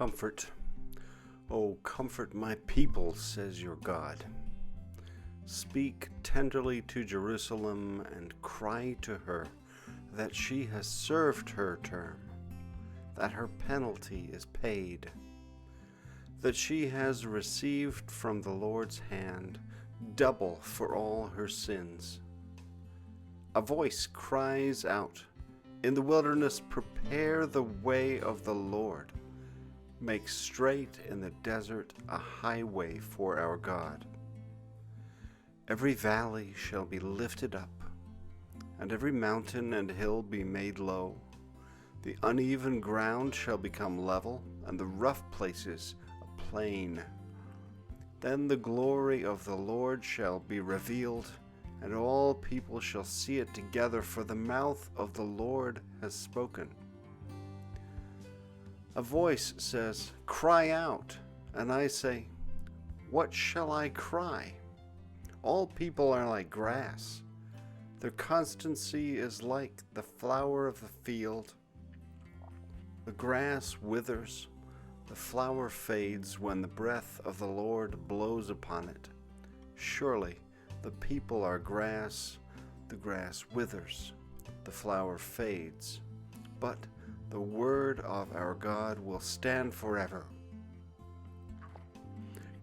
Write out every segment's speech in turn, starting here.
Comfort. Oh, comfort my people, says your God. Speak tenderly to Jerusalem and cry to her that she has served her term, that her penalty is paid, that she has received from the Lord's hand double for all her sins. A voice cries out, "In the wilderness prepare the way of the Lord. Make straight in the desert a highway for our God. Every valley shall be lifted up, and every mountain and hill be made low. The uneven ground shall become level, and the rough places a plain. Then the glory of the Lord shall be revealed, and all people shall see it together, for the mouth of the Lord has spoken." A voice says, "Cry out," and I say, "What shall I cry?" All people are like grass. Their constancy is like the flower of the field. The grass withers, the flower fades when the breath of the Lord blows upon it. Surely the people are grass, the grass withers, the flower fades, but the word of our God will stand forever.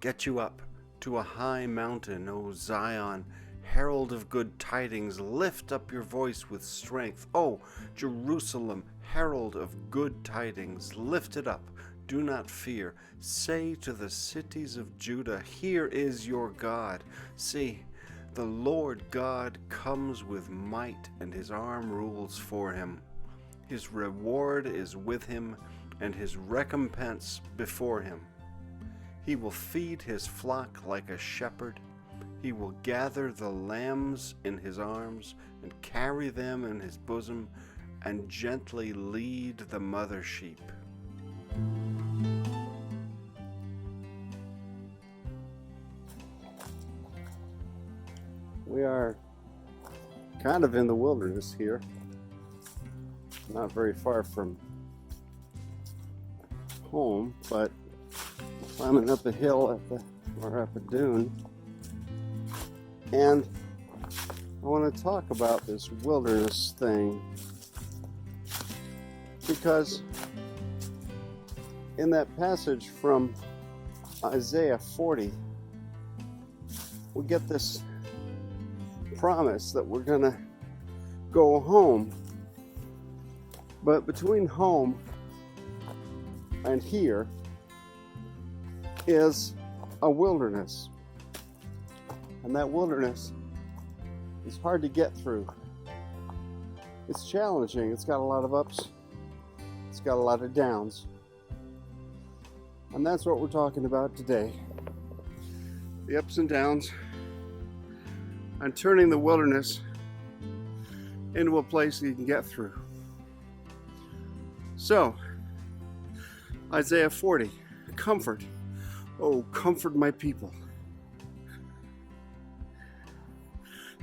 Get you up to a high mountain, O Zion, herald of good tidings. Lift up your voice with strength. O Jerusalem, herald of good tidings. Lift it up. Do not fear. Say to the cities of Judah, "Here is your God." See, the Lord God comes with might, and his arm rules for him. His reward is with him, and his recompense before him. He will feed his flock like a shepherd. He will gather the lambs in his arms and carry them in his bosom, and gently lead the mother sheep. We are kind of in the wilderness here. Not very far from home, but climbing up a hill or up a dune. And I want to talk about this wilderness thing because in that passage from Isaiah 40, we get this promise that we're going to go home. But between home and here is a wilderness. And that wilderness is hard to get through. It's challenging. It's got a lot of ups. It's got a lot of downs. And that's what we're talking about today. The ups and downs and turning the wilderness into a place that you can get through. So, Isaiah 40, comfort. Oh, comfort my people.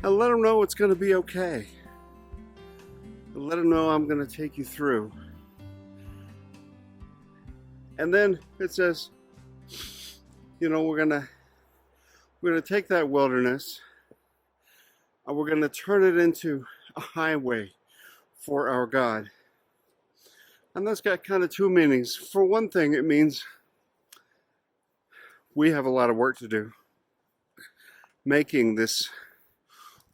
And let them know it's going to be okay. And let them know I'm going to take you through. And then it says, we're going to take that wilderness and we're going to turn it into a highway for our God. And that's got kind of two meanings. For one thing, it means we have a lot of work to do making this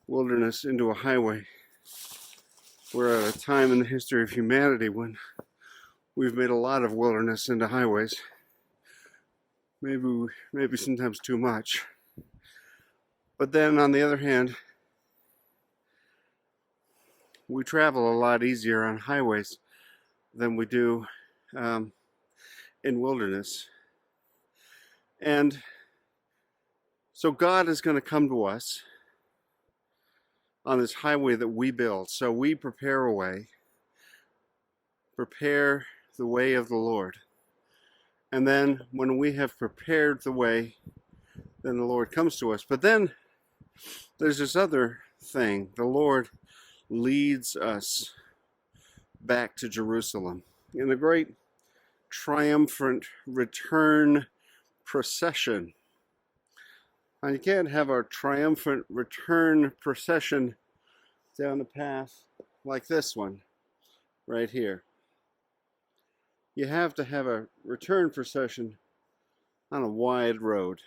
wilderness into a highway. We're at a time in the history of humanity when we've made a lot of wilderness into highways. Maybe sometimes too much. But then on the other hand, we travel a lot easier on highways than we do in wilderness. And so God is going to come to us on this highway that we build. So we prepare a way, prepare the way of the Lord. And then when we have prepared the way, then the Lord comes to us. But then there's this other thing. The Lord leads us back to Jerusalem. In the great triumphant return procession. And you can't have a triumphant return procession down the path like this one right here. You have to have a return procession on a wide road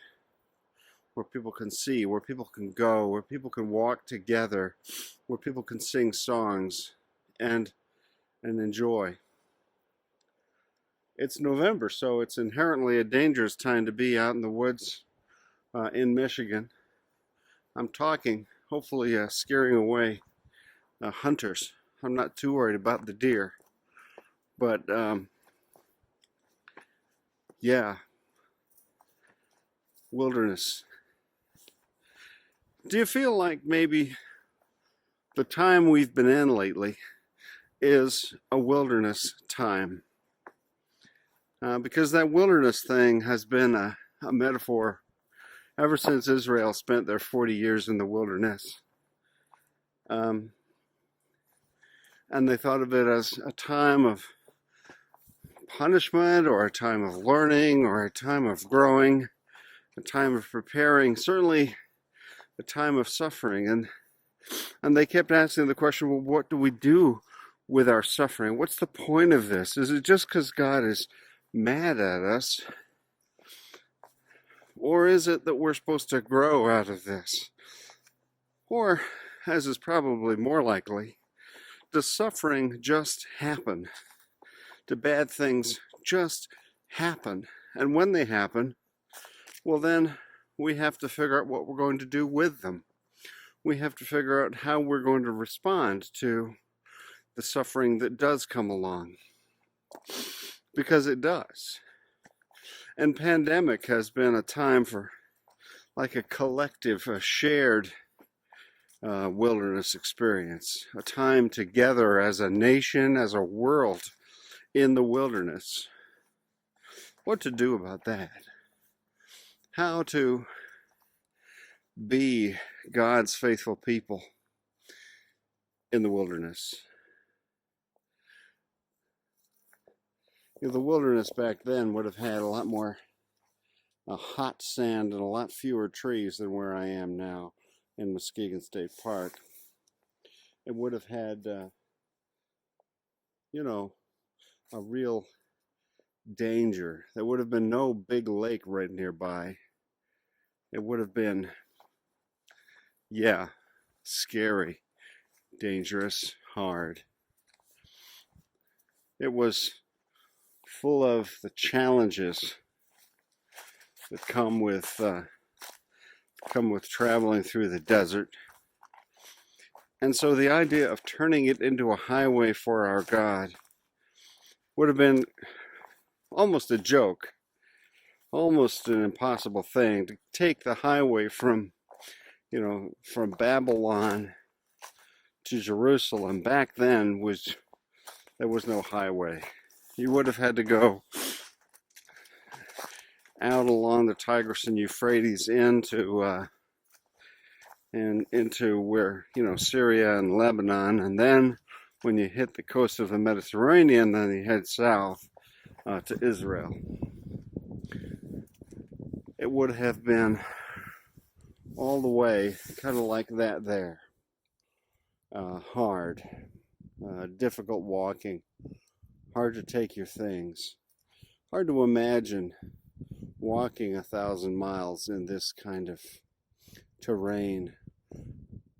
where people can see, where people can go, where people can walk together, where people can sing songs and enjoy. It's November, so it's inherently a dangerous time to be out in the woods in Michigan. I'm talking, hopefully scaring away hunters. I'm not too worried about the deer, but yeah, wilderness. Do you feel like maybe the time we've been in lately is a wilderness time? Because that wilderness thing has been a metaphor ever since Israel spent their 40 years in the wilderness. And they thought of it as a time of punishment, or a time of learning, or a time of growing, a time of preparing, certainly a time of suffering. And they kept asking the question, well, what do we do with our suffering? What's the point of this? Is it just because God is mad at us? Or is it that we're supposed to grow out of this? Or, as is probably more likely, does suffering just happen? Do bad things just happen? And when they happen, well then we have to figure out what we're going to do with them. We have to figure out how we're going to respond to the suffering that does come along. Because it does. And pandemic has been a time for like a collective, a shared wilderness experience. A time together as a nation, as a world in the wilderness. What to do about that? How to be God's faithful people in the wilderness. The wilderness back then would have had a lot more hot sand and a lot fewer trees than where I am now in Muskegon State Park. It would have had, a real danger. There would have been no big lake right nearby. It would have been, scary, dangerous, hard. It was full of the challenges that come with traveling through the desert. And so the idea of turning it into a highway for our God would have been almost a joke, almost an impossible thing. To take the highway from Babylon to Jerusalem back then there was no highway. You would have had to go out along the Tigris and Euphrates into where, Syria and Lebanon, and then when you hit the coast of the Mediterranean, then you head south to Israel. It would have been all the way kind of like that there. Hard, difficult walking, hard to take your things, hard to imagine walking 1,000 miles in this kind of terrain,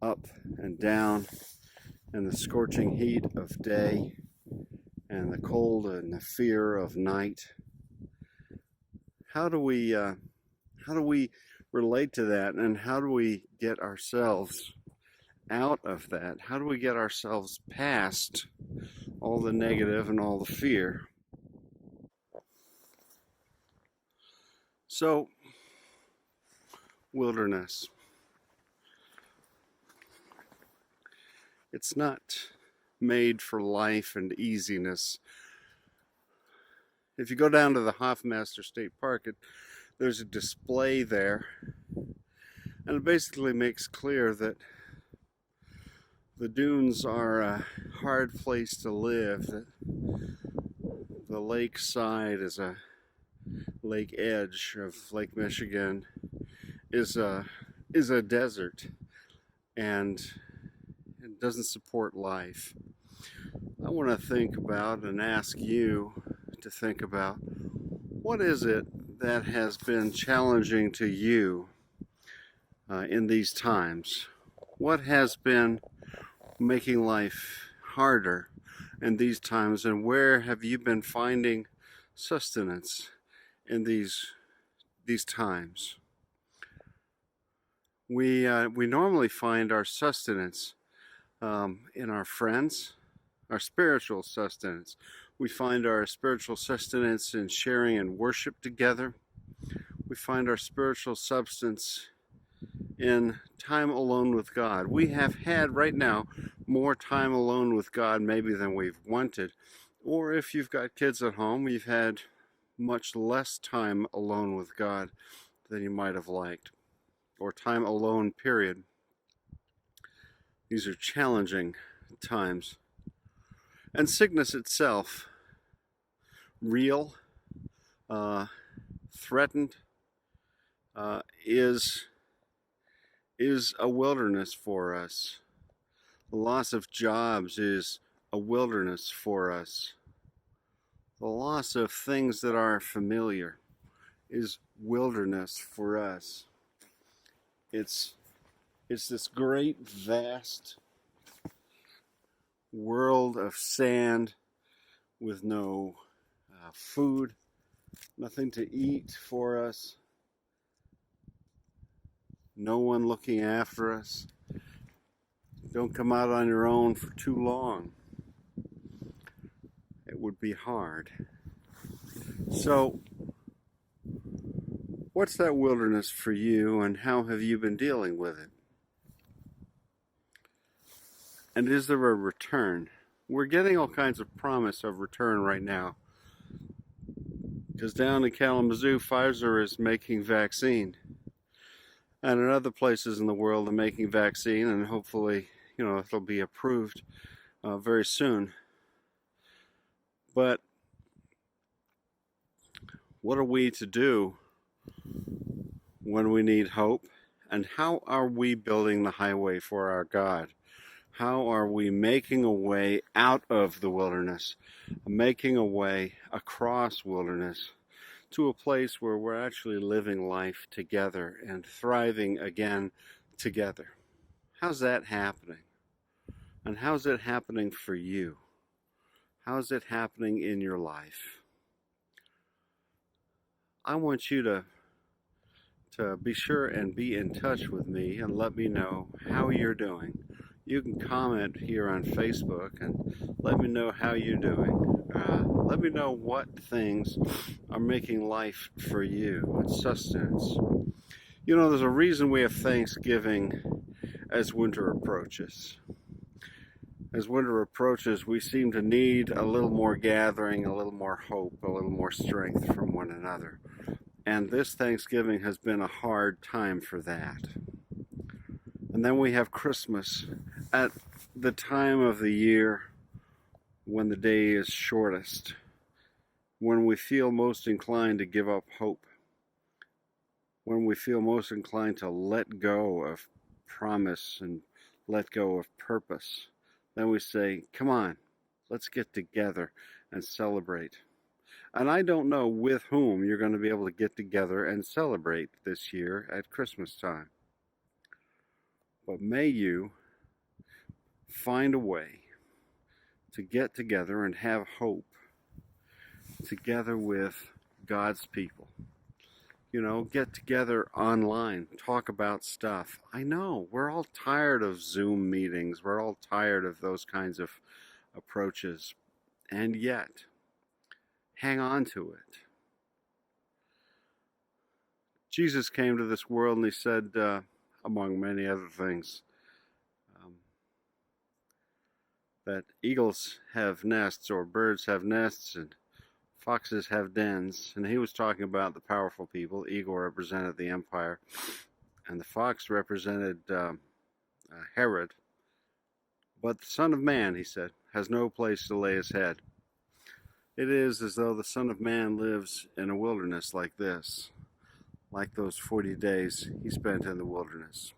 up and down, and the scorching heat of day, and the cold and the fear of night. How do we relate to that, and how do we get ourselves out of that? How do we get ourselves past all the negative and all the fear? So, wilderness. It's not made for life and easiness. If you go down to the Hoffmaster State Park, there's a display there, and it basically makes clear that the dunes are a hard place to live, that the lake side is a lake edge of Lake Michigan is a desert, and it doesn't support life. I want to think about and ask you to think about, what is it that has been challenging to you in these times? What has been making life harder in these times, and where have you been finding sustenance in these times? We normally find our sustenance in our friends, our spiritual sustenance. We find our spiritual sustenance in sharing and worship together. We find our spiritual substance in time alone with God. We have had right now more time alone with God maybe than we've wanted. Or if you've got kids at home, you've had much less time alone with God than you might have liked. Or time alone, period. These are challenging times. And sickness itself, real, threatened, is a wilderness for us. The loss of jobs is a wilderness for us. The loss of things that are familiar is wilderness for us. It's this great, vast world of sand with no food, nothing to eat for us, no one looking after us. Don't come out on your own for too long. It would be hard. So, what's that wilderness for you, and how have you been dealing with it? And is there a return? We're getting all kinds of promise of return right now. Because down in Kalamazoo, Pfizer is making vaccine. And in other places in the world, they're making vaccine, and hopefully, it'll be approved very soon. But what are we to do when we need hope? And how are we building the highway for our God? How are we making a way out of the wilderness, making a way across wilderness to a place where we're actually living life together and thriving again together? How's that happening? And how's it happening for you? How's it happening in your life? I want you to be sure and be in touch with me and let me know how you're doing. You can comment here on Facebook and let me know how you're doing. Let me know what things are making life for you and sustenance. There's a reason we have Thanksgiving as winter approaches. As winter approaches, we seem to need a little more gathering, a little more hope, a little more strength from one another. And this Thanksgiving has been a hard time for that. And then we have Christmas at the time of the year when the day is shortest, when we feel most inclined to give up hope, when we feel most inclined to let go of promise and let go of purpose. Then we say, come on, let's get together and celebrate. And I don't know with whom you're going to be able to get together and celebrate this year at Christmas time. But may you find a way to get together and have hope together with God's people. Get together online, talk about stuff. I know, we're all tired of Zoom meetings. We're all tired of those kinds of approaches. And yet, hang on to it. Jesus came to this world and he said, among many other things, that eagles have nests, or birds have nests, and foxes have dens. And he was talking about the powerful people. Eagle represented the empire, and the fox represented Herod. But the Son of Man, he said, has no place to lay his head. It is as though the Son of Man lives in a wilderness like this, like those 40 days he spent in the wilderness.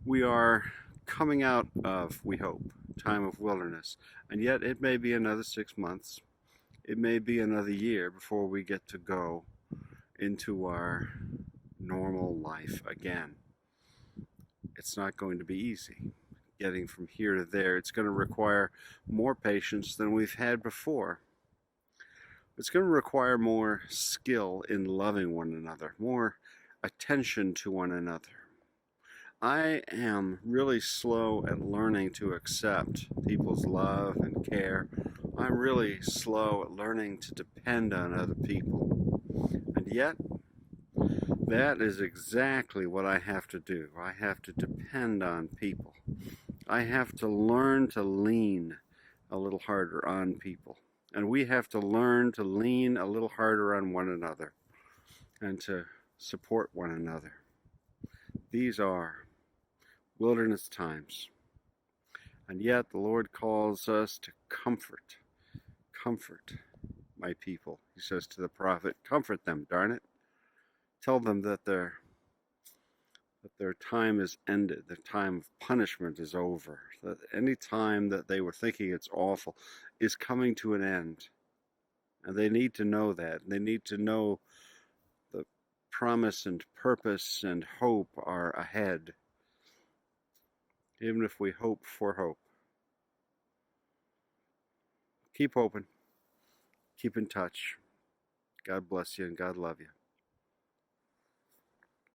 We are coming out of, we hope, time of wilderness, and yet it may be another 6 months. It may be another year before we get to go into our normal life again. It's not going to be easy. Getting from here to there, it's going to require more patience than we've had before. It's going to require more skill in loving one another, more attention to one another. I am really slow at learning to accept people's love and care. I'm really slow at learning to depend on other people. And yet, that is exactly what I have to do. I have to depend on people. I have to learn to lean a little harder on people. And we have to learn to lean a little harder on one another and to support one another. These are wilderness times. And yet the Lord calls us to comfort my people. He says to the prophet, comfort them, darn it. Tell them that their time is ended, their time of punishment is over, that any time that they were thinking it's awful is coming to an end. And they need to know that. They need to know the promise and purpose and hope are ahead, even if we hope for hope. Keep hoping. Keep in touch. God bless you and God love you.